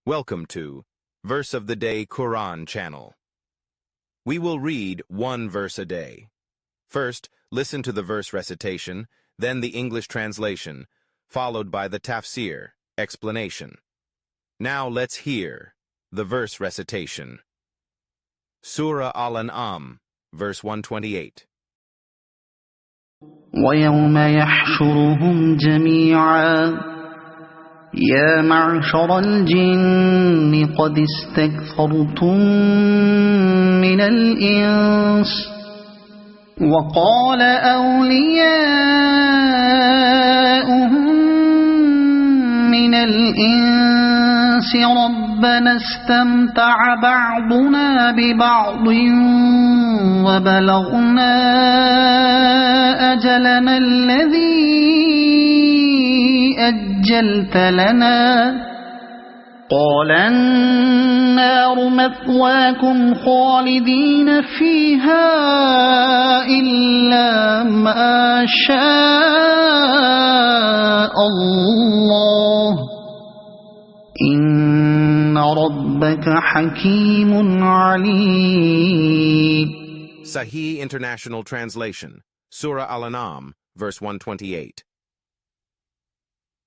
Welcome to Verse of the Day Quran channel. We will read one verse a day. First, listen to the verse recitation, then the English translation, followed by the tafsir, explanation. Now let's hear the verse recitation. Surah Al-An'am Verse 128. وَيَوْمَ يَحْشُرُهُمْ جَمِيعًا يا معشر الجن قد استكثرتم من الإنس وقال أولياؤهم من الإنس ربنا استمتع بعضنا ببعض وبلغنا أجلنا الذي أجلت لنا قال النار مثواكم خالدين فيها إلا ما شاء الله إن ربك حكيم عليم. Sahih International Translation, Surah Al-An'am, verse 128.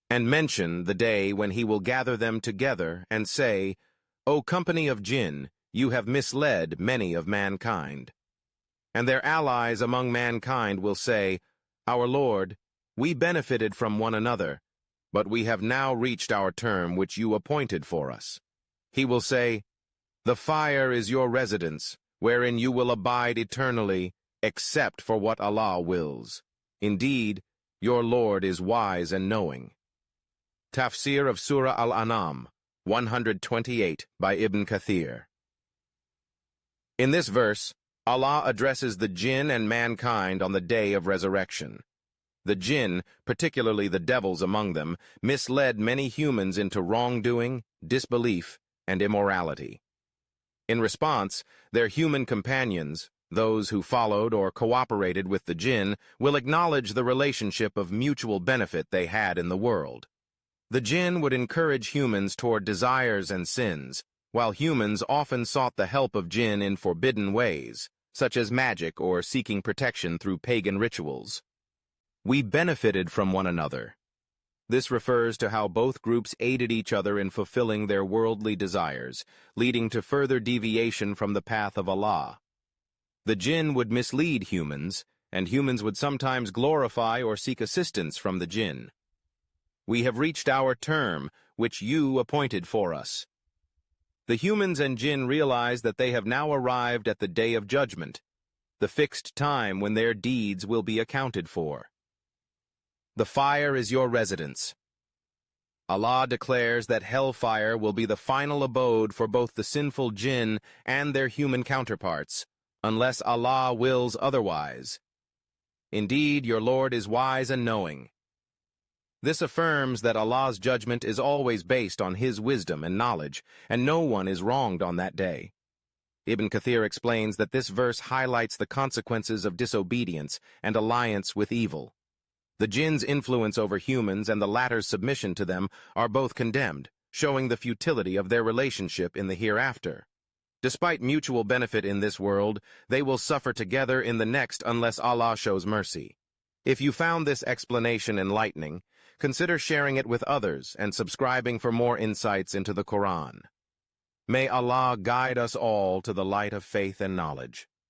And mention the day when he will gather them together and say, O company of jinn, you have misled many of mankind. And their allies among mankind will say, Our Lord, we benefited from one another, but we have now reached our term which you appointed for us. He will say, The fire is your residence, wherein you will abide eternally, except for what Allah wills. Indeed, your Lord is wise and knowing. Tafsir of Surah Al-An'am, 128 by Ibn Kathir. In this verse, Allah addresses the jinn and mankind on the day of resurrection. The jinn, particularly the devils among them, misled many humans into wrongdoing, disbelief, and immorality. In response, their human companions, those who followed or cooperated with the jinn, will acknowledge the relationship of mutual benefit they had in the world. The jinn would encourage humans toward desires and sins, while humans often sought the help of jinn in forbidden ways, such as magic or seeking protection through pagan rituals. We benefited from one another. This refers to how both groups aided each other in fulfilling their worldly desires, leading to further deviation from the path of Allah. The jinn would mislead humans, and humans would sometimes glorify or seek assistance from the jinn. We have reached our term, which you appointed for us. The humans and jinn realize that they have now arrived at the day of judgment, the fixed time when their deeds will be accounted for. The fire is your residence. Allah declares that hellfire will be the final abode for both the sinful jinn and their human counterparts, unless Allah wills otherwise. Indeed, your Lord is wise and knowing. This affirms that Allah's judgment is always based on His wisdom and knowledge, and no one is wronged on that day. Ibn Kathir explains that this verse highlights the consequences of disobedience and alliance with evil. The jinn's influence over humans and the latter's submission to them are both condemned, showing the futility of their relationship in the hereafter. Despite mutual benefit in this world, they will suffer together in the next unless Allah shows mercy. If you found this explanation enlightening, consider sharing it with others and subscribing for more insights into the Quran. May Allah guide us all to the light of faith and knowledge.